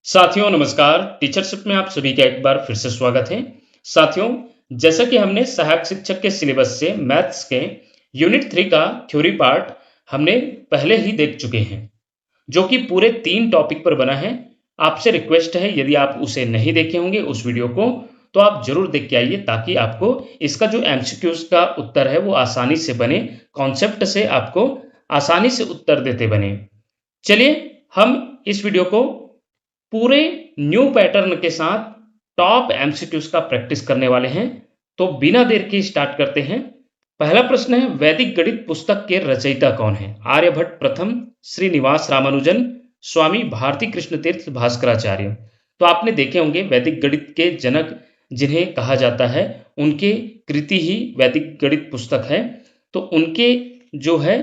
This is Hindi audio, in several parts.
साथियों नमस्कार। टीचरशिप में आप सभी का एक बार फिर से स्वागत है। साथियों, जैसा कि हमने सहायक शिक्षक के सिलेबस से मैथ्स के यूनिट 3 का थ्योरी पार्ट हमने पहले ही देख चुके हैं, जो कि पूरे 3 टॉपिक पर बना है। आपसे रिक्वेस्ट है, यदि आप उसे नहीं देखे होंगे उस वीडियो को, तो आप जरूर देख के आइए, ताकि आपको इसका जो एमसीक्यूज का उत्तर है वो आसानी से बने, कॉन्सेप्ट से आपको आसानी से उत्तर देते बने। चलिए हम इस वीडियो को पूरे न्यू पैटर्न के साथ टॉप एमसीक्यूज का प्रैक्टिस करने वाले हैं। तो बिना देर के स्टार्ट करते हैं। पहला प्रश्न है, वैदिक गणित पुस्तक के रचयिता कौन है? आर्यभट्ट प्रथम, श्रीनिवास रामानुजन, स्वामी भारती कृष्ण तीर्थ, भास्कराचार्य। तो आपने देखे होंगे वैदिक गणित के जनक जिन्हें कहा जाता है, उनके कृति ही वैदिक गणित पुस्तक है। तो उनके जो है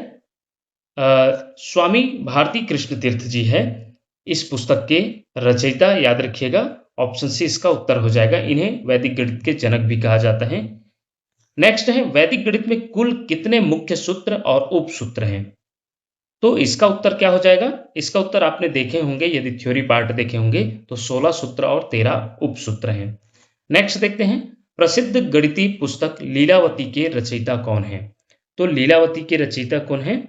स्वामी भारती कृष्ण तीर्थ जी है इस पुस्तक के रचयिता। याद रखिएगा, ऑप्शन सी इसका उत्तर हो जाएगा। इन्हें वैदिक गणित के जनक भी कहा जाता है। नेक्स्ट है, वैदिक गणित में कुल कितने मुख्य सूत्र और उपसूत्र हैं? तो इसका उत्तर क्या हो जाएगा? इसका उत्तर आपने देखे होंगे, यदि थ्योरी पार्ट देखे होंगे तो 16 सूत्र और 13 उपसूत्र हैं। नेक्स्ट देखते हैं, प्रसिद्ध गणितीय पुस्तक लीलावती के रचयिता कौन है? तो लीलावती के रचयिता कौन है?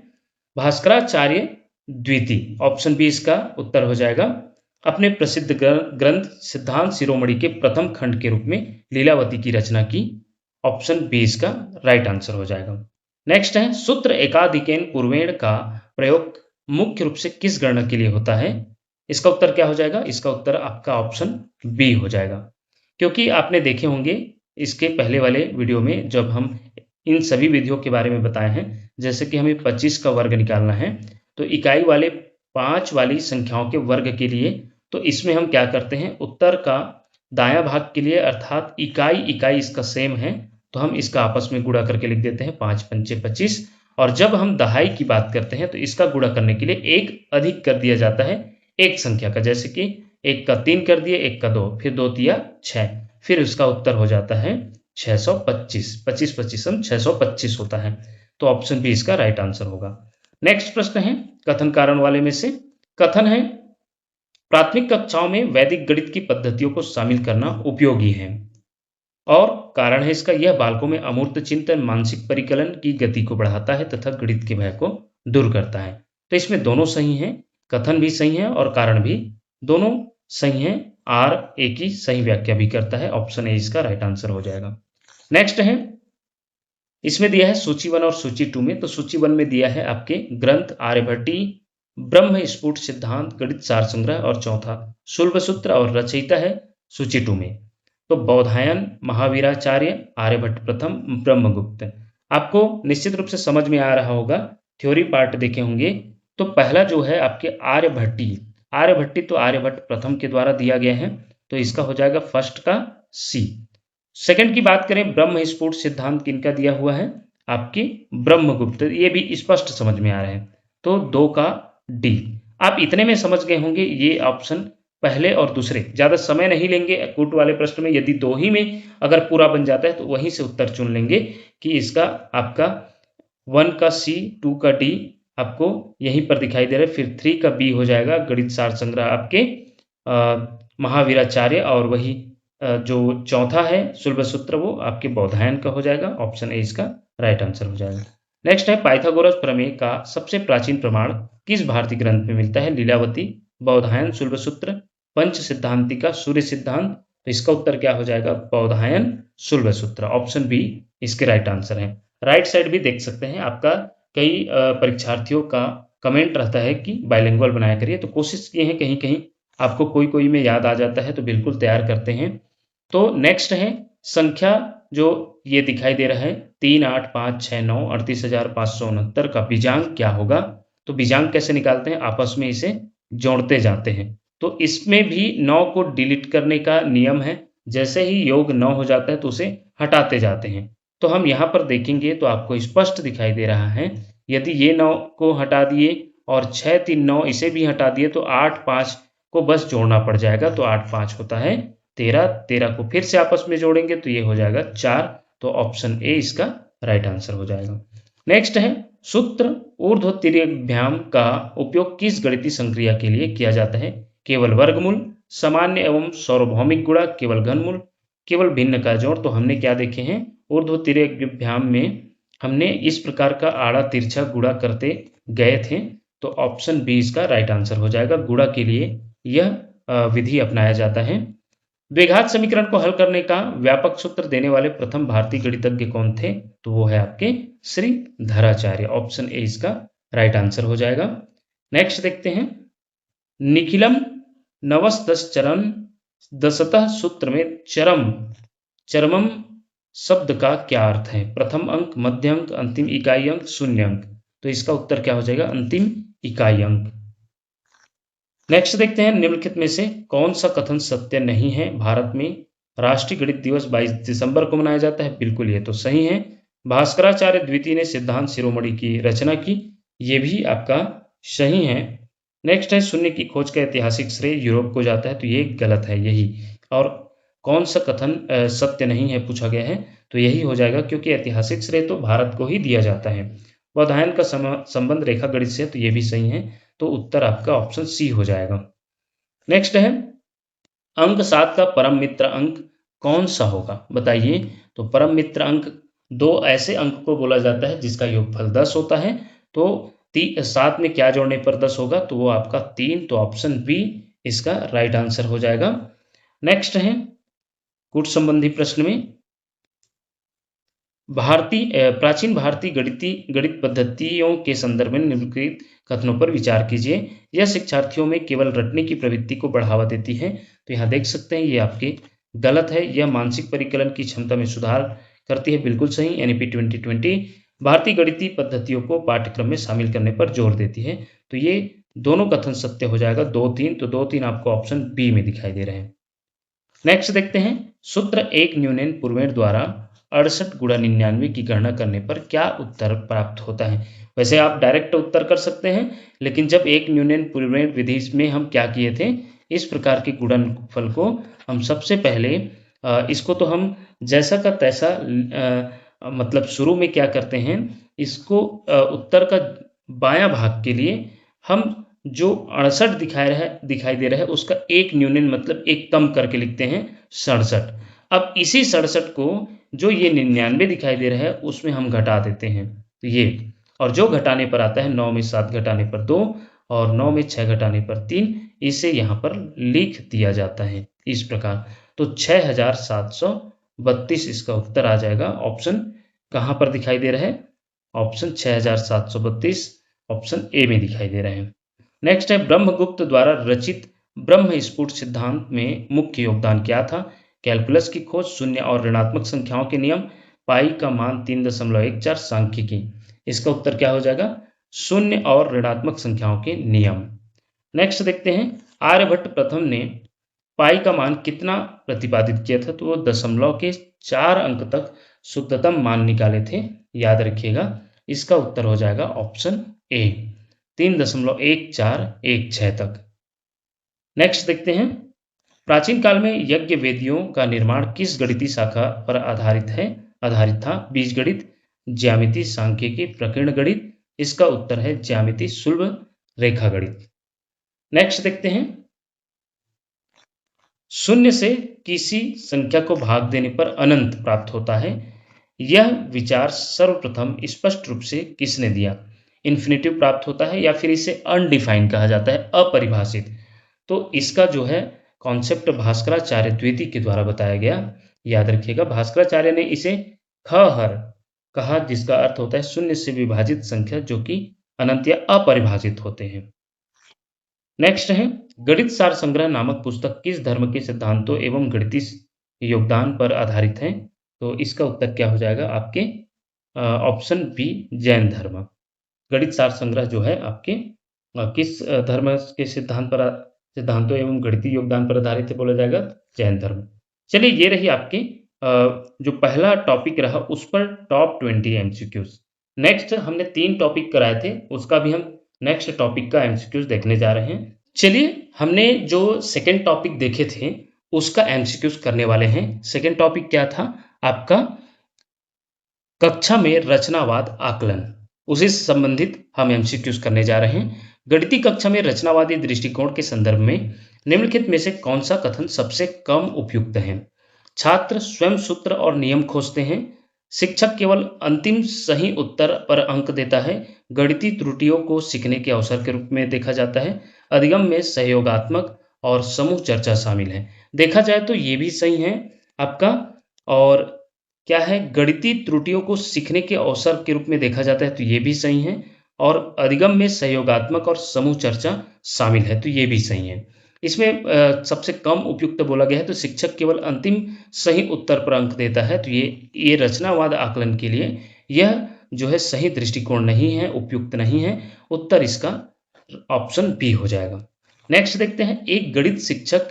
भास्कराचार्य द्वितीय। ऑप्शन बी इसका उत्तर हो जाएगा। अपने प्रसिद्ध ग्रंथ सिद्धांत शिरोमणि के प्रथम खंड के रूप में लीलावती की रचना की। ऑप्शन बी इसका राइट आंसर हो जाएगा। नेक्स्ट है, सूत्र एकाधिकेन पूर्वेण का प्रयोग मुख्य रूप से किस गणना के लिए होता है? इसका उत्तर क्या हो जाएगा? इसका उत्तर आपका ऑप्शन बी हो जाएगा, क्योंकि आपने देखे होंगे इसके पहले वाले वीडियो में जब हम इन सभी विधियों के बारे में बताए हैं। जैसे कि हमें 25 का वर्ग निकालना है, तो इकाई वाले 5 वाली संख्याओं के वर्ग के लिए, तो इसमें हम क्या करते हैं, उत्तर का दायां भाग के लिए अर्थात इकाई इकाई इसका सेम है, तो हम इसका आपस में गुणा करके लिख देते हैं 5 पंचे 25। और जब हम दहाई की बात करते हैं तो इसका गुणा करने के लिए एक अधिक कर दिया जाता है एक संख्या का। जैसे कि 1 का 3 कर दिए, 1 का 2, फिर 2 तिया 6, फिर उसका उत्तर हो जाता है 625। 25 25 625 होता है। तो ऑप्शन बी इसका राइट आंसर होगा। नेक्स्ट प्रश्न है कथन कारण वाले में से। कथन है, प्राथमिक कक्षाओं में वैदिक गणित की पद्धतियों को शामिल करना उपयोगी है। और कारण है इसका, यह बालकों में अमूर्त चिंतन, मानसिक परिकलन की गति को बढ़ाता है तथा गणित के भय को दूर करता है। तो इसमें दोनों सही हैं, कथन भी सही है और कारण भी, दोनों सही है। आर ए की सही व्याख्या भी करता है। ऑप्शन ए इसका राइट आंसर हो जाएगा। नेक्स्ट है, इसमें दिया है सूची 1 और सूची 2 में। तो सूची 1 में दिया है आपके ग्रंथ आर्यभट्टी, ब्रह्म स्फुट सिद्धांत, गणित सार संग्रह, और चौथा शुल्बसूत्र, और रचयिता है सूची 2 में तो बौधायन, महावीराचार्य, आर्यभट्ट प्रथम, ब्रह्मगुप्त। आपको निश्चित रूप से समझ में आ रहा होगा, थ्योरी पार्ट देखे होंगे। तो पहला जो है आपके आर्यभट्टी, आर्यभट्टी तो आर्यभट्ट प्रथम के द्वारा दिया गया है, तो इसका हो जाएगा फर्स्ट का सी। सेकंड की बात करें, ब्रह्म स्फुट सिद्धांत किनका दिया हुआ है? आपकी ब्रह्मगुप्त। ये भी स्पष्ट समझ में आ रहा है, तो 2 का डी। आप इतने में समझ गए होंगे ये ऑप्शन पहले और दूसरे। ज्यादा समय नहीं लेंगे कूट वाले प्रश्न में, यदि 2 ही में अगर पूरा बन जाता है तो वहीं से उत्तर चुन लेंगे कि इसका आपका 1 का सी, 2 का डी आपको यहीं पर दिखाई दे रहा है। फिर 3 का बी हो जाएगा गणित सार संग्रह आपके महावीराचार्य, और वही जो चौथा है शुल्बसूत्र वो आपके बौधायन का हो जाएगा। ऑप्शन ए इसका राइट आंसर हो जाएगा। नेक्स्ट है, पाइथागोरस प्रमेय का सबसे प्राचीन प्रमाण किस भारतीय ग्रंथ में मिलता है? लीलावती, बौधायन, शुल्बसूत्र, पंच सिद्धांतिका, सूर्य सिद्धांत। तो इसका उत्तर क्या हो जाएगा? बौधायन शुल्बसूत्र। ऑप्शन बी इसके राइट आंसर है। राइट साइड भी देख सकते हैं, आपका कई परीक्षार्थियों का कमेंट रहता है कि बाइलिंगुअल बनाया करिए, तो कोशिश किए हैं, कहीं कहीं आपको कोई कोई में याद आ जाता है तो बिल्कुल तैयार करते हैं। तो नेक्स्ट है, संख्या जो ये दिखाई दे रहा है 3 8 5 6 9 38,569 का बीजांक क्या होगा? तो बीजांक कैसे निकालते हैं? आपस में इसे जोड़ते जाते हैं। तो इसमें भी 9 को डिलीट करने का नियम है। जैसे ही योग 9 हो जाता है तो उसे हटाते जाते हैं। तो हम यहाँ पर देखेंगे तो आपको स्पष्ट दिखाई दे रहा है, यदि ये 9 को हटा दिए और 6 3 9 इसे भी हटा दिए तो 8 5 को बस जोड़ना पड़ जाएगा। तो 8 5 होता है 13, 13 को फिर से आपस में जोड़ेंगे तो ये हो जाएगा 4। तो ऑप्शन ए इसका राइट आंसर हो जाएगा। नेक्स्ट है, सूत्र ऊर्ध्व तिर्यग्भ्याम का उपयोग किस गणितीय संक्रिया के लिए किया जाता है? केवल वर्गमूल, सामान्य एवं सार्वभौमिक गुणा, केवल घनमूल, केवल भिन्न का जोड़। तो हमने क्या देखे हैं, ऊर्ध्वतिर्यग्यभ्याम में हमने इस प्रकार का आड़ा तिरछा गुणा करते गए थे। तो ऑप्शन बी इसका राइट आंसर हो जाएगा। गुणा के लिए यह विधि अपनाया जाता है। द्विघात समीकरण को हल करने का व्यापक सूत्र देने वाले प्रथम भारतीय गणितज्ञ कौन थे, तो वो है आपके श्रीधराचार्य। ऑप्शन ए इसका राइट आंसर हो जाएगा। नेक्स्ट देखते हैं, निखिलम नवस्दश्चरम दशतः सूत्र में चरमम शब्द का क्या अर्थ है? प्रथम अंक, मध्य अंक, अंतिम इकाई अंक, शून्य अंक। तो इसका उत्तर क्या हो जाएगा? अंतिम इकाई अंक। नेक्स्ट देखते हैं, निम्नलिखित में से कौन सा कथन सत्य नहीं है? भारत में राष्ट्रीय गणित दिवस 22 दिसंबर को मनाया जाता है। बिल्कुल ये तो सही है। भास्कराचार्य द्वितीय ने सिद्धांत शिरोमणि की रचना की, ये भी आपका सही है। नेक्स्ट है, शून्य की खोज का ऐतिहासिक श्रेय यूरोप को जाता है, तो ये गलत है यही। और कौन सा कथन सत्य नहीं है पूछा गया है, तो यही हो जाएगा, क्योंकि ऐतिहासिक श्रेय तो भारत को ही दिया जाता है। अध्ययन का संबंध रेखा गणित से, तो ये भी सही है। तो उत्तर आपका ऑप्शन सी हो जाएगा। नेक्स्ट है, अंक 7 का परम मित्र अंक कौन सा होगा? बताइए। तो परम मित्र अंक दो ऐसे अंक को बोला जाता है जिसका योगफल 10 होता है। तो 7 में क्या जोड़ने पर 10 होगा? तो वो आपका 3। तो ऑप्शन बी इसका राइट आंसर हो जाएगा। नेक्स्ट है, कूट संबंधी प्रश्न में प्राचीन भारतीय गणित पद्धतियों के संदर्भ में निम्नलिखित कथनों पर विचार कीजिए। यह शिक्षार्थियों में केवल रटने की प्रवृत्ति को बढ़ावा देती है। तो यहाँ देख सकते हैं ये आपके गलत है। यह मानसिक परिकलन की क्षमता में सुधार करती है। बिल्कुल सही। एनईपी 2020 भारतीय गणितीय पद्धतियों को पाठ्यक्रम में शामिल करने पर जोर देती है। तो ये दोनों कथन सत्य हो जाएगा। 2-3, तो 2-3 आपको ऑप्शन बी में दिखाई दे रहे हैं। नेक्स्ट देखते हैं, सूत्र 1 न्यूनन पूर्वेण द्वारा 68 गुणा 99 की गणना करने पर क्या उत्तर प्राप्त होता है? वैसे आप डायरेक्ट उत्तर कर सकते हैं, लेकिन जब 1 न्यूनन पूर्वेण विधि में हम क्या किए थे, इस प्रकार के गुणनफल को हम सबसे पहले इसको तो हम जैसा का तैसा मतलब शुरू में क्या करते हैं, इसको उत्तर का बायां भाग के लिए हम जो 68 दिखाई दे रहा है उसका 1 न्यूनन मतलब 1 कम करके लिखते हैं 67। अब इसी 67 को जो ये 99 दिखाई दे रहा है उसमें हम घटा देते हैं, तो ये, और जो घटाने पर आता है 9 में 7 घटाने पर 2 और 9 में 6 घटाने पर 3, इसे यहाँ पर लिख दिया जाता है इस प्रकार। तो 6732 इसका उत्तर आ जाएगा। ऑप्शन कहाँ पर दिखाई दे रहा है? ऑप्शन 6732 ऑप्शन ए में दिखाई दे रहे हैं। नेक्स्ट है, ब्रह्मगुप्त द्वारा रचित ब्रह्म स्फुट सिद्धांत में मुख्य योगदान क्या था? कैलकुलस की खोज, शून्य और ऋणात्मक संख्याओं के नियम, पाई का मान 3.14, सांख्यिकी। इसका उत्तर क्या हो जाएगा? शून्य और ऋणात्मक संख्याओं के नियम। नेक्स्ट देखते हैं, आर्यभट्ट प्रथम ने पाई का मान कितना प्रतिपादित किया था? तो वो दशमलव के 4 अंक तक शुद्धतम मान निकाले थे। याद रखिएगा, इसका उत्तर हो जाएगा ऑप्शन ए, 3.1416 तक। नेक्स्ट देखते हैं, प्राचीन काल में यज्ञ वेदियों का निर्माण किस गणितीय शाखा पर आधारित था? बीजगणित, ज्यामिति, सांख्यिकी, प्रकीर्ण गणित। इसका उत्तर है ज्यामिति, सुलभ रेखा गणित। नेक्स्ट देखते हैं, शून्य से किसी संख्या को भाग देने पर अनंत प्राप्त होता है, यह विचार सर्वप्रथम स्पष्ट रूप से किसने दिया? इन्फिनिटिव प्राप्त होता है या फिर इसे अनडिफाइंड कहा जाता है, अपरिभाषित। तो इसका जो है कॉन्सेप्ट भास्कराचार्य द्वितीय के द्वारा बताया गया। याद रखिएगा, भास्कराचार्य ने इसे खहर कहा, जिसका अर्थ होता है शून्य से विभाजित संख्या जो कि अनंत या अपरिभाषित होते हैं। नेक्स्ट है, गणित सार संग्रह नामक पुस्तक किस धर्म के सिद्धांतों एवं गणितीय योगदान पर आधारित है? तो इसका उत्तर क्या हो जाएगा? आपके ऑप्शन बी, जैन धर्म। गणित सार संग्रह जो है आपके किस धर्म के सिद्धांतों एवं गणितीय योगदान पर आधारित है? बोला जाएगा जैन धर्म। चलिए, ये रही आपके जो पहला टॉपिक रहा उस पर टॉप 20 एमसीक्यूज। नेक्स्ट हमने 3 टॉपिक कराए थे, उसका भी हम नेक्स्ट टॉपिक का एमसीक्यूज देखने जा रहे हैं। चलिए, हमने जो सेकेंड टॉपिक देखे थे उसका एमसीक्यूज करने वाले हैं। सेकेंड टॉपिक क्या था आपका? कक्षा में रचनावाद आकलन, उसी से संबंधित हम एमसीक्यूज करने जा रहे हैं। गणितीय कक्षा में रचनावादी दृष्टिकोण के संदर्भ में निम्नलिखित में से कौन सा कथन सबसे कम उपयुक्त है? छात्र स्वयं सूत्र और नियम खोजते हैं, शिक्षक केवल अंतिम सही उत्तर पर अंक देता है, गणितीय त्रुटियों को सीखने के अवसर के रूप में देखा जाता है, अधिगम में सहयोगात्मक और समूह चर्चा शामिल है। देखा जाए तो ये भी सही है आपका। और क्या है, गणितीय त्रुटियों को सीखने के अवसर के रूप में देखा जाता है, तो ये भी सही है। और अधिगम में सहयोगात्मक और समूह चर्चा शामिल है, तो ये भी सही है। इसमें सबसे कम उपयुक्त बोला गया है, तो शिक्षक केवल अंतिम सही उत्तर पर अंक देता है, तो ये रचनावाद आकलन के लिए यह जो है सही दृष्टिकोण नहीं है, उपयुक्त नहीं है। उत्तर इसका ऑप्शन बी हो जाएगा। नेक्स्ट देखते हैं, एक गणित शिक्षक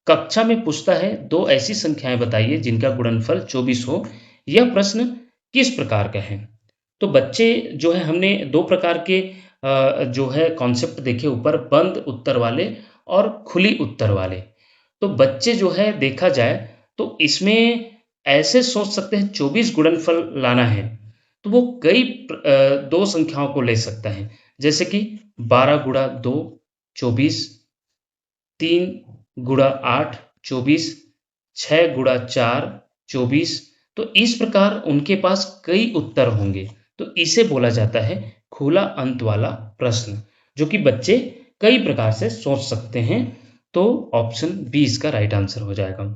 कक्षा में पूछता है, दो ऐसी संख्याएं बताइए जिनका गुणनफल 24 हो। यह प्रश्न किस प्रकार का है? तो बच्चे जो है, हमने दो प्रकार के जो है कॉन्सेप्ट देखे ऊपर, बंद उत्तर वाले और खुली उत्तर वाले। तो बच्चे जो है देखा जाए तो इसमें ऐसे सोच सकते हैं 24 गुणनफल लाना है, तो वो कई दो संख्याओं को ले सकता है, जैसे कि 12 गुणा 2 24, 3 गुणा 8 24, 6 गुणा 4 24। तो इस प्रकार उनके पास कई उत्तर होंगे, तो इसे बोला जाता है खुला अंत वाला प्रश्न, जो कि बच्चे कई प्रकार से सोच सकते हैं। तो ऑप्शन बी इसका राइट आंसर हो जाएगा।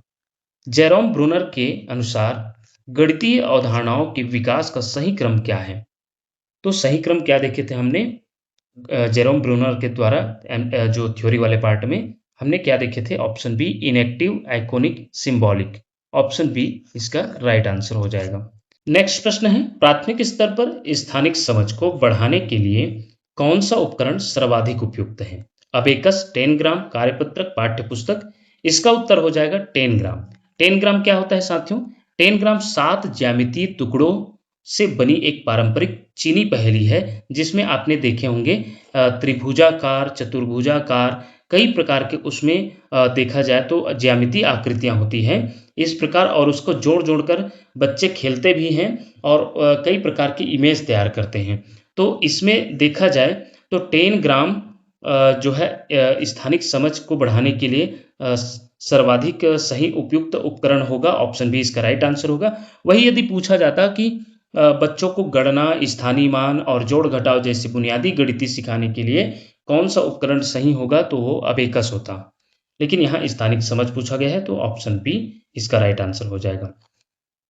जेरोम ब्रूनर के अनुसार गणितीय अवधारणाओं के विकास का सही क्रम क्या है? तो सही क्रम क्या देखे थे हमने जेरोम ब्रूनर के द्वारा, जो थ्योरी वाले पार्ट में हमने क्या देखे थे? Option B inactive, iconic, symbolic. Option B इसका राइट आंसर हो जाएगा। नेक्स्ट प्रश्न है, प्राथमिक स्तर पर स्थानिक समझ को बढ़ाने के लिए कौन सा उपकरण सर्वाधिक उपयुक्त है? अबेकस, 10 ग्राम, कार्यपत्रक, पाठ्यपुस्तक। इसका उत्तर हो जाएगा 10 ग्राम। 10 ग्राम क्या होता है साथियों? 10 ग्राम 7 ज्यामितीय टुकड़ों से बनी एक पारंपरिक चीनी पहेली है, जिसमें आपने देखे होंगे त्रिभुजाकार, चतुर्भुजाकार, कई प्रकार के उसमें देखा जाए तो ज्यामितीय आकृतियां होती हैं इस प्रकार, और उसको जोड़ जोड़कर बच्चे खेलते भी हैं और कई प्रकार की इमेज तैयार करते हैं। तो इसमें देखा जाए तो 10 ग्राम जो है स्थानिक समझ को बढ़ाने के लिए सर्वाधिक सही उपयुक्त उपकरण होगा। ऑप्शन बी इसका राइट आंसर होगा। वही यदि पूछा जाता कि बच्चों को गणना, स्थानीय मान और जोड़ घटाव जैसी बुनियादी गणित सिखाने के लिए कौन सा उपकरण सही होगा, तो वो अबेकस होता, लेकिन यहाँ स्थानिक समझ पूछा गया है, तो ऑप्शन बी इसका राइट आंसर हो जाएगा।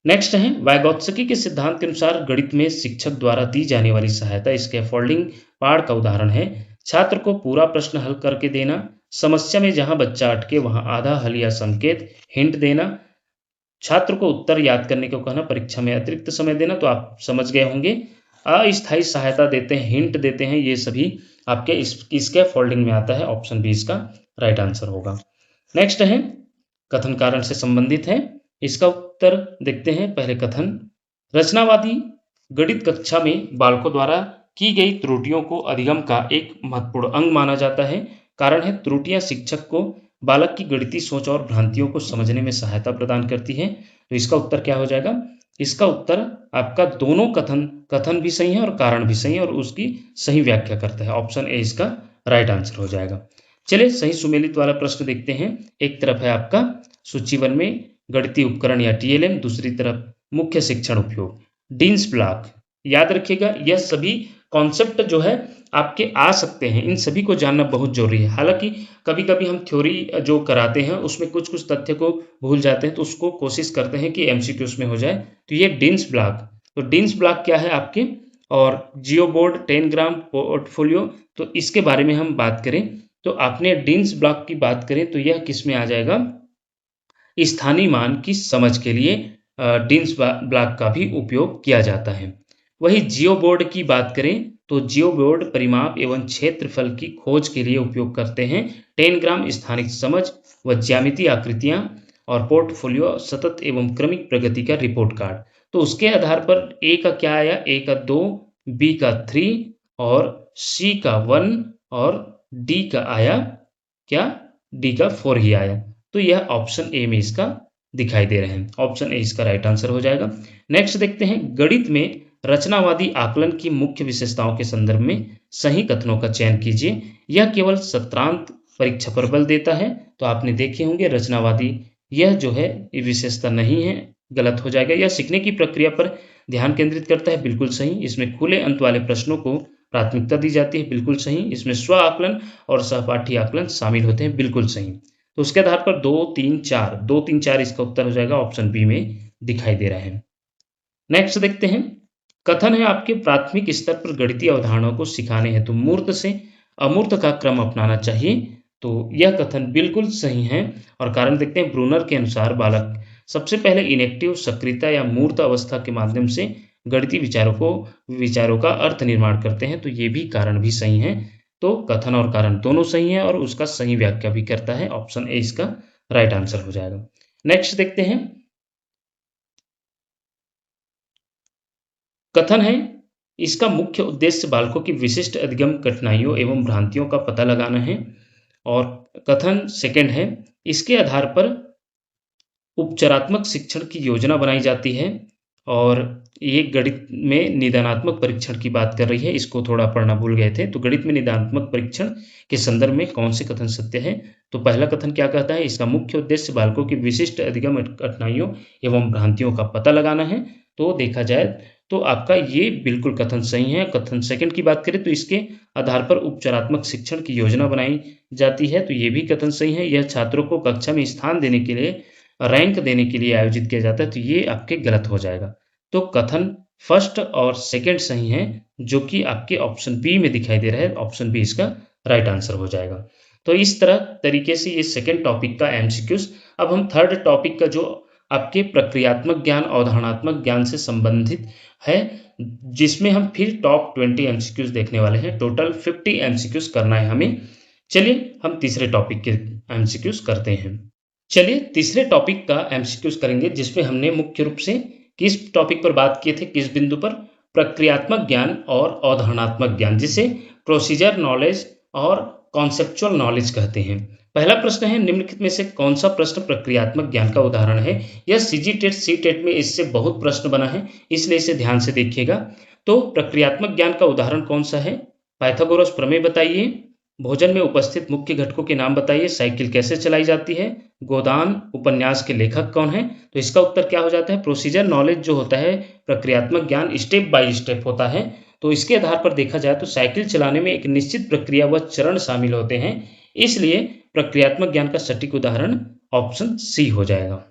नेक्स्ट है, वाइगोत्स्की के सिद्धांत के अनुसार गणित में शिक्षक द्वारा दी जाने वाली सहायता स्कैफोल्डिंग पाठ का उदाहरण है। छात्र को पूरा प्रश्न हल करके देना, समस्या में जहां बच्चा अटके वहां आधा हल या संकेत हिंट देना, छात्र को उत्तर याद करने को कहना, परीक्षा में अतिरिक्त समय देना। तो आप समझ गए होंगे, अस्थायी सहायता देते हैं, हिंट देते हैं, ये सभी आपके स्कैफोल्डिंग में आता है। ऑप्शन बी इसका राइट आंसर होगा। नेक्स्ट है, कथन कारण से संबंधित है, इसका उत्तर देखते हैं। पहले कथन, रचनावादी गणित कक्षा में बालकों द्वारा की गई त्रुटियों को अधिगम का एक महत्वपूर्ण अंग माना जाता है। कारण है, त्रुटियां शिक्षक को बालक की गणितीय सोच और भ्रांतियों को समझने में सहायता प्रदान करती है। तो इसका उत्तर क्या हो जाएगा? इसका उत्तर आपका दोनों कथन भी सही है और कारण भी सही है, और उसकी सही व्याख्या करता है। ऑप्शन ए इसका राइट आंसर हो जाएगा। चलिए सही सुमेलित वाला प्रश्न देखते हैं। एक तरफ है आपका सूची 1 में गणितीय उपकरण या टीएलएम, दूसरी तरफ मुख्य शिक्षण उपयोग, डीन्स ब्लॉक। याद रखिएगा, यह सभी कॉन्सेप्ट जो है आपके आ सकते हैं, इन सभी को जानना बहुत जरूरी है। हालांकि कभी कभी हम थ्योरी जो कराते हैं उसमें कुछ कुछ तथ्य को भूल जाते हैं, तो उसको कोशिश करते हैं कि एमसीक्यूज में हो जाए। तो ये डीन्स ब्लॉक, तो डीन्स ब्लॉक क्या है आपके, और जियो बोर्ड 10 ग्राम पोर्टफोलियो, तो इसके बारे में हम बात करें तो आपने डीन्स ब्लॉक की बात करें तो यह किस में आ जाएगा? स्थानीय मान की समझ के लिए डीन्स ब्लॉक का भी उपयोग किया जाता है। वही जियो बोर्ड की बात करें तो जियो बोर्ड परिमाप एवं क्षेत्रफल की खोज के लिए उपयोग करते हैं। 10 ग्राम स्थानिक समझ व ज्यामितीय आकृतियां, और पोर्टफोलियो सतत एवं क्रमिक प्रगति का रिपोर्ट कार्ड। तो उसके आधार पर ए का क्या आया? ए का 2, बी का 3 और सी का 1 और डी का आया क्या? डी का 4 ही आया। तो यह ऑप्शन ए में इसका दिखाई दे रहे हैं। ऑप्शन ए इसका राइट आंसर हो जाएगा। नेक्स्ट देखते हैं, गणित में रचनावादी आकलन की मुख्य विशेषताओं के संदर्भ में सही कथनों का चयन कीजिए। यह केवल सत्रांत परीक्षा पर बल देता है। तो आपने देखे होंगे रचनावादी, यह जो है ये विशेषता नहीं है, गलत हो जाएगा। यह सीखने की प्रक्रिया पर ध्यान केंद्रित करता है, बिल्कुल सही। इसमें खुले अंत वाले प्रश्नों को प्राथमिकता दी जाती है, बिल्कुल सही। इसमें स्व आकलन और सहपाठी आकलन शामिल होते हैं, बिल्कुल सही। तो उसके आधार पर 2, 3, 4, 2, 3, 4 इसका उत्तर हो जाएगा, ऑप्शन बी में दिखाई दे रहा है। नेक्स्ट देखते हैं, कथन है आपके प्राथमिक स्तर पर गणितीय अवधारणाओं को सिखाने हेतु मूर्त से अमूर्त का क्रम अपनाना चाहिए। तो यह कथन बिल्कुल सही है और कारण देखते हैं, ब्रूनर के अनुसार बालक सबसे पहले इनेक्टिव सक्रियता या मूर्त अवस्था के माध्यम से गणितीय विचारों का अर्थ निर्माण करते हैं। तो ये भी कारण भी सही है। तो कथन और कारण दोनों सही है और उसका सही व्याख्या भी करता है। ऑप्शन ए इसका राइट आंसर हो जाएगा। नेक्स्ट देखते हैं, कथन है इसका मुख्य उद्देश्य बालकों की विशिष्ट अधिगम कठिनाइयों एवं भ्रांतियों का पता लगाना है। और कथन सेकंड है, इसके आधार पर उपचारात्मक शिक्षण की योजना बनाई जाती है। और ये गणित में निदानात्मक परीक्षण की बात कर रही है, इसको थोड़ा पढ़ना भूल गए थे। तो गणित में निदानात्मक परीक्षण के संदर्भ में कौन से कथन सत्य है? तो पहला कथन क्या कहता है, इसका मुख्य उद्देश्य बालकों की विशिष्ट अधिगम कठिनाइयों एवं भ्रांतियों का पता लगाना है। तो देखा जाए तो आपका ये बिल्कुल कथन सही है। कथन सेकंड की बात करें तो इसके आधार पर उपचारात्मक शिक्षण की योजना बनाई जाती है। तो ये भी कथन सही है। यह छात्रों को कक्षा में स्थान देने के लिए, रैंक देने के लिए आयोजित किया जाता है। तो ये आपके गलत हो जाएगा। तो कथन फर्स्ट और सेकंड सही है, जो कि आपके ऑप्शन बी में दिखाई दे रहा है। ऑप्शन बी इसका राइट आंसर हो जाएगा। तो इस तरीके से ये सेकंड टॉपिक का एमसीक्यूज। अब हम थर्ड टॉपिक का जो आपके प्रक्रियात्मक ज्ञान, अवधारणात्मक ज्ञान से संबंधित है, जिसमें हम फिर टॉप 20 एमसीक्यूज देखने वाले हैं। टोटल 50 एमसीक्यूज करना है हमें। चलिए हम तीसरे टॉपिक के एमसीक्यूज करते हैं। चलिए तीसरे टॉपिक का एमसीक्यूज करेंगे, जिसमें हमने मुख्य रूप से किस टॉपिक पर बात किए थे, किस बिंदु पर? प्रक्रियात्मक ज्ञान और अवधारणात्मक ज्ञान, जिसे प्रोसीजर नॉलेज और कॉन्सेप्चुअल नॉलेज कहते हैं। पहला प्रश्न है, निम्नलिखित में से कौन सा प्रश्न प्रक्रियात्मक ज्ञान का उदाहरण है? यह सीजी टेट, सी टेट में इससे बहुत प्रश्न बना है, इसलिए इसे ध्यान से देखिएगा। तो प्रक्रियात्मक ज्ञान का उदाहरण कौन सा है? पाइथागोरस प्रमेय बताइए, भोजन में उपस्थित मुख्य घटकों के नाम बताइए, साइकिल कैसे चलाई जाती है, गोदान उपन्यास के लेखक कौन है? तो इसका उत्तर क्या हो जाता है? प्रोसीजर नॉलेज जो होता है, प्रक्रियात्मक ज्ञान स्टेप बाय स्टेप होता है। तो इसके आधार पर देखा जाए तो साइकिल चलाने में एक निश्चित प्रक्रिया व चरण शामिल होते हैं, इसलिए प्रक्रियात्मक ज्ञान का सटीक उदाहरण ऑप्शन सी हो जाएगा।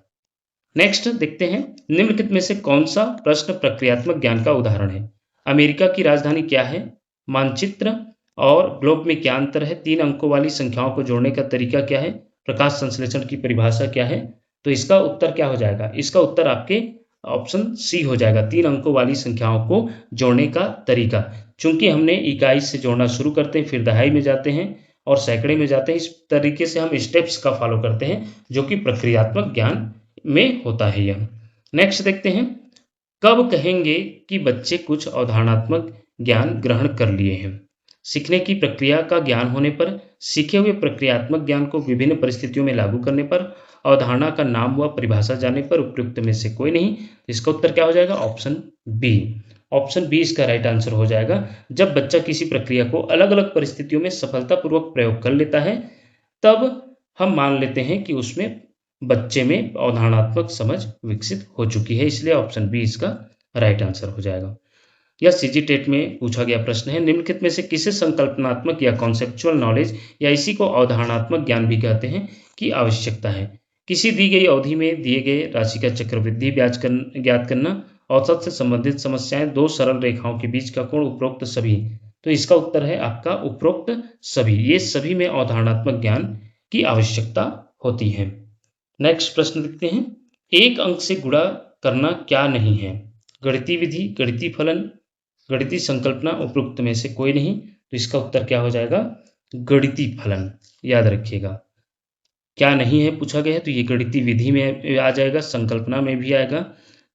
नेक्स्ट देखते हैं, निम्नलिखित में से कौन सा प्रश्न प्रक्रियात्मक ज्ञान का उदाहरण है? अमेरिका की राजधानी क्या है? मानचित्र और ग्लोब में क्या अंतर है? 3 अंकों वाली संख्याओं को जोड़ने का तरीका क्या है? प्रकाश संश्लेषण की परिभाषा क्या है? तो इसका उत्तर क्या हो जाएगा? इसका उत्तर आपके ऑप्शन सी हो जाएगा, 3 अंकों वाली संख्याओं को जोड़ने का तरीका। चूंकि हमने इकाई से जोड़ना शुरू करते हैं, फिर दहाई में जाते हैं और सैकड़े में जाते हैं, इस तरीके से हम स्टेप्स का फॉलो करते हैं, जो कि प्रक्रियात्मक ज्ञान में होता है यह। नेक्स्ट देखते हैं, कब कहेंगे कि बच्चे कुछ अवधारणात्मक ज्ञान ग्रहण कर लिए हैं? सीखने की प्रक्रिया का ज्ञान होने पर, सीखे हुए प्रक्रियात्मक ज्ञान को विभिन्न परिस्थितियों में लागू करने पर, अवधारणा का नाम व परिभाषा जानने पर, उपयुक्त में से कोई नहीं। इसका उत्तर क्या हो जाएगा? Option B. ऑप्शन बी इसका राइट आंसर हो जाएगा। जब बच्चा किसी प्रक्रिया को अलग अलग परिस्थितियों में सफलतापूर्वक प्रयोग कर लेता है, तब हम मान लेते हैं कि उसमें बच्चे में अवधारणात्मक समझ विकसित हो चुकी है, इसलिए ऑप्शन बी इसका राइट आंसर हो जाएगा। यह सीजी टेट में पूछा गया प्रश्न है। निम्नलिखित में से किसे संकल्पनात्मक या कॉन्सेप्चुअल नॉलेज या इसी को अवधारणात्मक ज्ञान भी कहते हैं की आवश्यकता है? किसी दी गई अवधि में दिए गए राशि का चक्रवृद्धि ब्याज ज्ञात करना, औसत से संबंधित समस्याएं, 2 सरल रेखाओं के बीच का कोण, उपरोक्त सभी। तो इसका उत्तर है आपका उपरोक्त सभी। ये सभी में अवधारणात्मक ज्ञान की आवश्यकता होती है। नेक्स्ट प्रश्न देखते हैं, एक अंक से गुणा करना क्या नहीं है? गणितीय विधि, गणितीय फलन, गणितीय संकल्पना, उपरोक्त में से कोई नहीं। तो इसका उत्तर क्या हो जाएगा? गणितीय फलन। याद रखिएगा, क्या नहीं है पूछा गया है तो ये गणितीय विधि में आ जाएगा, संकल्पना में भी आएगा।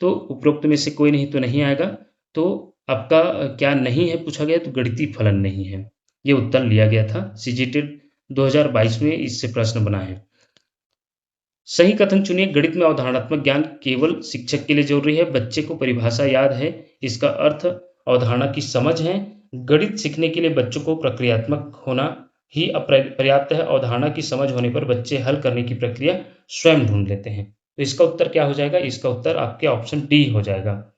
तो उपरोक्त में से कोई नहीं तो नहीं आएगा। तो आपका क्या नहीं है पूछा गया तो गणितीय फलन नहीं है। ये उत्तर लिया गया था सीजीटेट 2022 में, इससे प्रश्न बना है। सही कथन चुनिए। गणित में अवधारणात्मक ज्ञान केवल शिक्षक के लिए जरूरी है। बच्चे को परिभाषा याद है, इसका अर्थ अवधारणा की समझ है। गणित सीखने के लिए बच्चों को प्रक्रियात्मक होना ही पर्याप्त है। अवधारणा की समझ होने पर बच्चे हल करने की प्रक्रिया स्वयं ढूंढ लेते हैं। तो इसका उत्तर क्या हो जाएगा? इसका उत्तर आपके ऑप्शन डी हो जाएगा।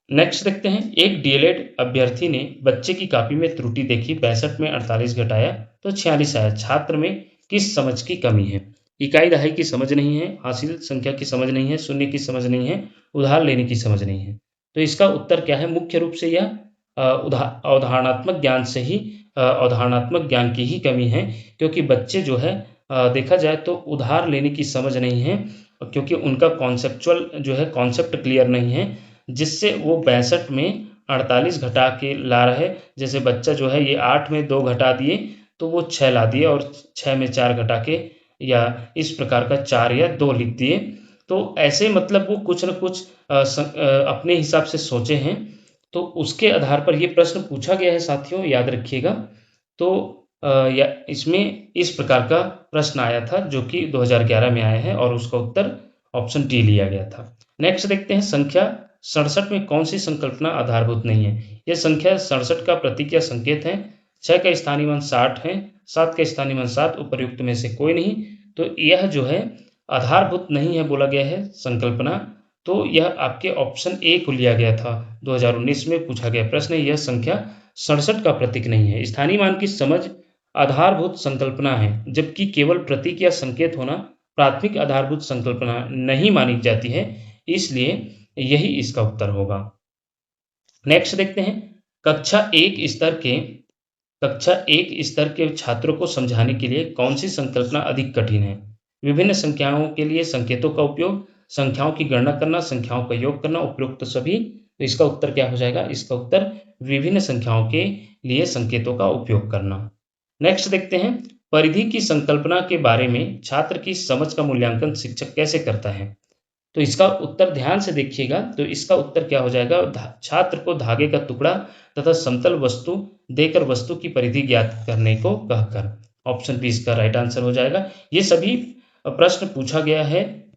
नेक्स्ट देखते हैं। एक डीएलएड अभ्यर्थी ने बच्चे की कॉपी में त्रुटि देखी, 62 में 48 घटाया तो 46 आया। छात्र में किस समझ की कमी है? इकाई दहाई की समझ नहीं है, हासिल संख्या की समझ नहीं है, शून्य की समझ नहीं है, उधार लेने की समझ नहीं है। तो इसका उत्तर क्या है? मुख्य रूप से यह अवधारणात्मक ज्ञान से ही अवधारणात्मक ज्ञान की ही कमी है, क्योंकि बच्चे जो है देखा जाए तो उधार लेने की समझ नहीं है, क्योंकि उनका कॉन्सेप्चुअल जो है कॉन्सेप्ट क्लियर नहीं है, जिससे वो 62 में 48 घटा के ला रहे। जैसे बच्चा जो है ये 8 में 2 घटा दिए तो वो 6 ला दिए, और 6 में 4 घटा के या इस प्रकार का 4 या 2 लिख दिए। तो ऐसे मतलब वो कुछ न कुछ अपने हिसाब से सोचे हैं। तो उसके आधार पर ये प्रश्न पूछा गया है साथियों, याद रखिएगा। तो या इसमें इस प्रकार का प्रश्न आया था जो कि 2011 में आया है, और उसका उत्तर ऑप्शन डी लिया गया था। नेक्स्ट देखते हैं। संख्या 67 में कौन सी संकल्पना आधारभूत नहीं है? यह संख्या 67 का प्रतीक या संकेत है। 6 का स्थानीय मान 60 है, 7 का स्थानीय मान 7, उपर्युक्त में से कोई नहीं। तो यह जो है आधारभूत नहीं है बोला गया है संकल्पना। तो यह आपके ऑप्शन ए को लिया गया था। 2019 में पूछा गया प्रश्न, यह संख्या 67 का प्रतीक नहीं है। स्थानीय मान की समझ आधारभूत संकल्पना है, जबकि केवल प्रतीक या संकेत होना प्राथमिक आधारभूत संकल्पना नहीं मानी जाती है, इसलिए यही इसका उत्तर होगा। नेक्स्ट देखते हैं। कक्षा एक स्तर के छात्रों को समझाने के लिए कौन सी संकल्पना अधिक कठिन है? विभिन्न संख्याओं के लिए संकेतों का उपयोग, संख्याओं की गणना करना, संख्याओं का योग करना, उपरोक्त सभी। तो इसका उत्तर क्या हो जाएगा? इसका उत्तर विभिन्न संख्याओं के लिए संकेतों का उपयोग करना। नेक्स्ट देखते हैं। परिधि की संकल्पना के बारे में छात्र की समझ का मूल्यांकन शिक्षक कैसे करता है? तो इसका उत्तर ध्यान से देखिएगा। तो इसका उत्तर क्या हो जाएगा? छात्र को धागे का टुकड़ा तथा समतल वस्तु देकर वस्तु की परिधि ज्ञात करने को कहकर। ऑप्शन बी इसका राइट आंसर हो जाएगा। ये सभी प्रश्न पूछा गया है,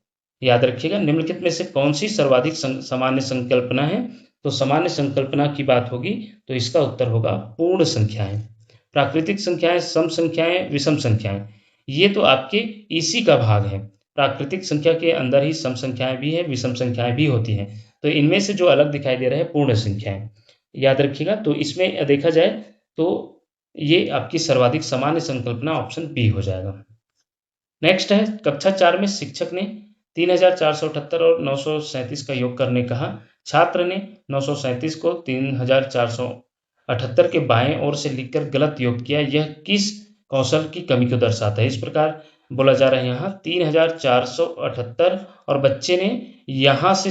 याद रखिएगा। निम्नलिखित में से कौन सी सर्वाधिक सामान्य संकल्पना है? तो सामान्य संकल्पना की बात होगी तो इसका उत्तर होगा पूर्ण संख्याएं। प्राकृतिक संख्याएं, सम संख्याएं, विषम संख्याएं, ये तो आपके इसी का भाग है। प्राकृतिक संख्या के अंदर ही सम संख्याएं भी है, विषम संख्याएं भी होती हैं। तो इनमें से जो अलग दिखाई दे रहा है पूर्ण संख्याएं, याद रखिएगा। तो इसमें देखा जाए तो ये आपकी सर्वाधिक सामान्य संकल्पना ऑप्शन बी हो जाएगा। नेक्स्ट है। कक्षा 4 में शिक्षक ने 3478 और 937 का योग करने कहा। छात्र ने 937 को 3478 के बाएं ओर से लिखकर गलत योग किया। यह किस कौशल की कमी को दर्शाता है? इस प्रकार बोला जा रहा है यहाँ 3478, और बच्चे ने यहाँ से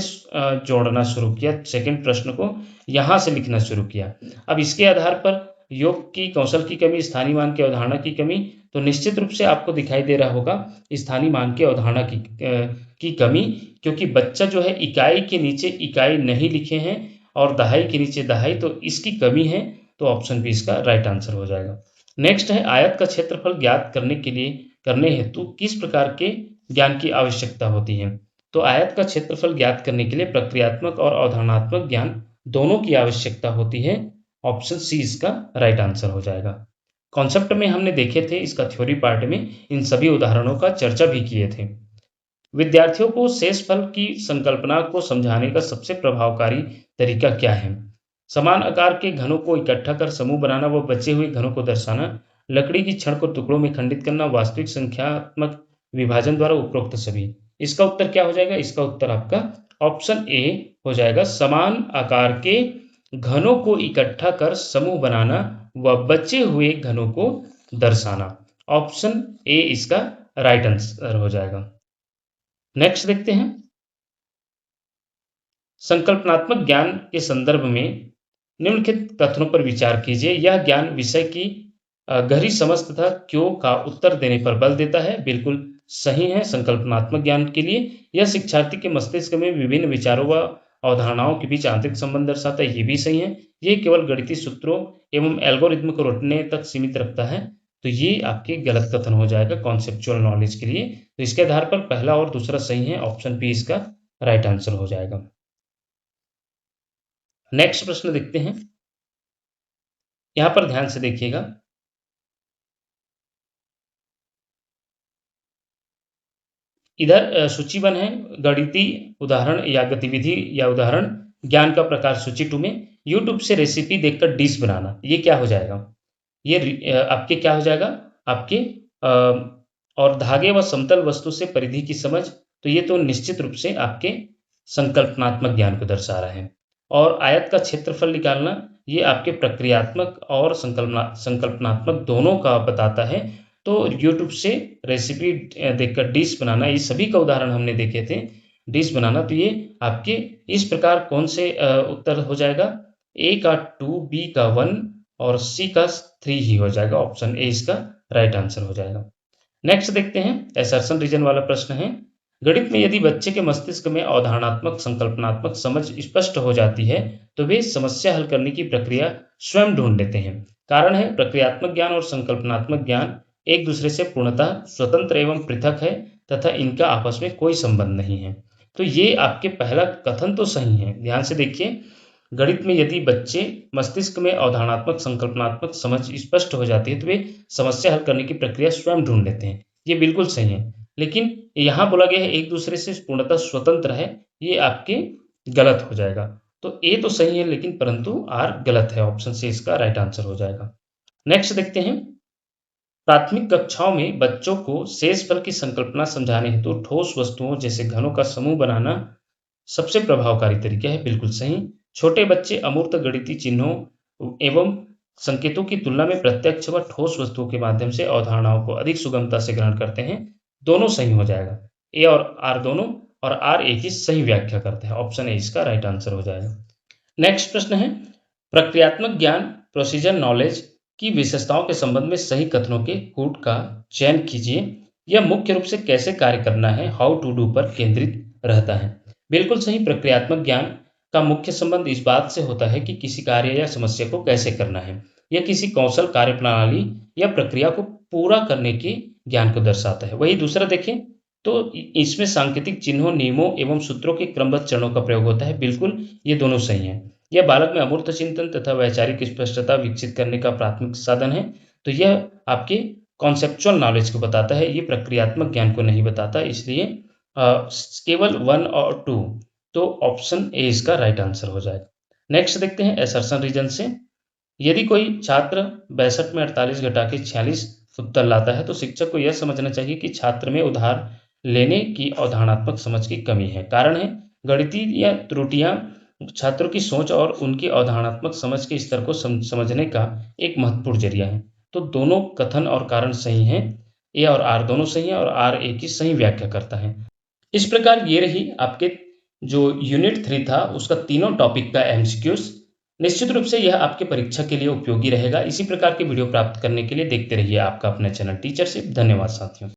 जोड़ना शुरू किया, सेकंड प्रश्न को यहाँ से लिखना शुरू किया। अब इसके आधार पर योग की कौशल की कमी, स्थानीय मान की अवधारणा की कमी, तो निश्चित रूप से आपको दिखाई दे रहा होगा स्थानीय मान की अवधारणा की कमी, क्योंकि बच्चा जो है इकाई के नीचे इकाई नहीं लिखे हैं और दहाई के नीचे दहाई, तो इसकी कमी है। तो ऑप्शन बी इसका राइट आंसर हो जाएगा। नेक्स्ट है। आयत का क्षेत्रफल ज्ञात करने हेतु किस प्रकार के ज्ञान की आवश्यकता होती है? तो आयत का क्षेत्रफल ज्ञात करने के लिए प्रक्रियात्मक और अवधारणात्मक ज्ञान दोनों की आवश्यकता होती है। ऑप्शन सी इसका राइट आंसर हो जाएगा। कॉन्सेप्ट में हमने देखे थे, इसका थ्योरी पार्ट में इन सभी उदाहरणों का चर्चा भी किए थे। विद्यार्थियों को शेषफल की संकल्पना को समझाने का सबसे प्रभावकारी तरीका क्या है? समान आकार के घनों को इकट्ठा कर समूह बनाना व बचे हुए घनों को दर्शाना, लकड़ी की छड़ को टुकड़ों में खंडित करना, वास्तविक संख्यात्मक विभाजन द्वारा उपरोक्त सभी। इसका उत्तर क्या हो जाएगा? इसका उत्तर आपका ऑप्शन ए हो जाएगा। समान आकार के घनों को इकट्ठा कर समूह बनाना व बचे हुए घनों को दर्शाना। ऑप्शन ए इसका राइट आंसर हो जाएगा। नेक्स्ट देखते हैं। संकल्पनात्मक ज्ञान के संदर्भ में निम्नलिखित कथनों पर विचार कीजिए। यह ज्ञान विषय की गहरी समझ तथा क्यों का उत्तर देने पर बल देता है। बिल्कुल सही है। संकल्पनात्मक ज्ञान के लिए यह शिक्षार्थी के मस्तिष्क में विभिन्न विचारों व अवधारणाओं के बीच आंतरिक संबंध दर्शाता है। ये भी सही है। ये केवल गणितीय सूत्रों एवं एल्गोरिथम को रटने तक सीमित रखता है। तो ये आपके गलत कथन हो जाएगा कॉन्सेप्चुअल नॉलेज के लिए। तो इसके आधार पर पहला और दूसरा सही है, ऑप्शन बी इसका राइट आंसर हो जाएगा। नेक्स्ट प्रश्न देखते हैं, यहां पर ध्यान से देखिएगा। इधर सूचीबद्ध है गणितीय उदाहरण या गतिविधि या उदाहरण ज्ञान का प्रकार सूची 2 में यूट्यूब से रेसिपी देखकर डिश बनाना, ये क्या हो जाएगा? ये आपके क्या हो जाएगा? आपके और धागे व समतल वस्तु से परिधि की समझ, तो ये तो निश्चित रूप से आपके संकल्पनात्मक ज्ञान को दर्शा रहा है। और आयत का क्षेत्रफल निकालना, ये आपके प्रक्रियात्मक और संकल्पनात्मक दोनों का बताता है। तो यूट्यूब से रेसिपी देखकर डिश बनाना, ये सभी का उदाहरण हमने देखे थे। डिश बनाना, तो ये आपके इस प्रकार कौन से उत्तर हो जाएगा? ए का 2, बी का 1 और सी का 3 ही हो जाएगा। ऑप्शन ए इसका राइट आंसर हो जाएगा। नेक्स्ट देखते हैं, असर्शन रीजन वाला प्रश्न है। गणित में यदि बच्चे के मस्तिष्क में अवधारणात्मक संकल्पनात्मक समझ स्पष्ट हो जाती है तो वे समस्या हल करने की प्रक्रिया स्वयं ढूंढ लेते हैं। कारण है प्रक्रियात्मक ज्ञान और संकल्पनात्मक ज्ञान एक दूसरे से पूर्णतः स्वतंत्र एवं पृथक है तथा इनका आपस में कोई संबंध नहीं है। तो ये आपके पहला कथन तो सही है। ध्यान से देखिए, गणित में यदि बच्चे मस्तिष्क में अवधारणात्मक संकल्पनात्मक समझ स्पष्ट हो जाती है तो वे समस्या हल करने की प्रक्रिया स्वयं ढूंढ लेते हैं, ये बिल्कुल सही है। लेकिन यहाँ बोला गया है एक दूसरे से पूर्णतः स्वतंत्र है, ये आपके गलत हो जाएगा। तो ए तो सही है लेकिन परंतु आर गलत है, ऑप्शन सी इसका राइट आंसर हो जाएगा। नेक्स्ट देखते हैं, प्राथमिक कक्षाओं में बच्चों को शेषफल की संकल्पना समझाने हेतु ठोस वस्तुओं जैसे घनों का समूह बनाना सबसे प्रभावकारी तरीका है, बिल्कुल सही। छोटे बच्चे अमूर्त गणितीय चिन्हों एवं संकेतों की तुलना में प्रत्यक्ष व ठोस वस्तुओं के माध्यम से अवधारणाओं को अधिक सुगमता से ग्रहण करते हैं, दोनों सही हो जाएगा। ए और आर दोनों, और आर ए की सही व्याख्या करते हैं, ऑप्शन ए इसका राइट आंसर हो जाएगा। नेक्स्ट प्रश्न है, प्रक्रियात्मक ज्ञान प्रोसीजर नॉलेज की विशेषताओं के संबंध में सही कथनों के कूट का चयन कीजिए। यह मुख्य रूप से कैसे कार्य करना है, हाउ टू डू पर केंद्रित रहता है। बिल्कुल सही, प्रक्रियात्मक ज्ञान का मुख्य संबंध इस बात से होता है कि किसी कार्य या समस्या को कैसे करना है। यह किसी कौशल, कार्य प्रणाली या प्रक्रिया को पूरा करने के ज्ञान को दर्शाता है। वही दूसरा देखें तो इसमें सांकेतिक चिन्हों, नियमों एवं सूत्रों के क्रमबद्ध चरणों का प्रयोग होता है, बिल्कुल ये दोनों सही हैं। यह बालक में अमूर्त चिंतन तथा वैचारिक स्पष्टता विकसित करने का प्राथमिक साधन है। तो यह आपके कॉन्सेप्चुअल नॉलेज को बताता है, ये प्रक्रियात्मक ज्ञान को नहीं बताता, इसलिए केवल 1 और 2, तो ऑप्शन ए इसका राइट आंसर हो जाएगा। नेक्स्ट देखते हैं असर्शन रीजन से। यदि कोई छात्र 62 में 48 घटा के 46 उत्तर लाता है तो शिक्षक को यह समझना चाहिए कि छात्र में उधार लेने की अवधारणात्मक समझ की कमी है। कारण है गणितीय या त्रुटियां छात्रों की सोच और उनकी अवधारणात्मक समझ के स्तर को समझने का एक महत्वपूर्ण जरिया है। तो दोनों कथन और कारण सही हैं, ए और आर दोनों सही हैं और आर ए की सही व्याख्या करता है। इस प्रकार ये रही आपके जो यूनिट 3 था उसका तीनों टॉपिक का एमसीक्यूज। निश्चित रूप से यह आपके परीक्षा के लिए उपयोगी रहेगा। इसी प्रकार के वीडियो प्राप्त करने के लिए देखते रहिए आपका अपना चैनल टीचरशिप। धन्यवाद साथियों।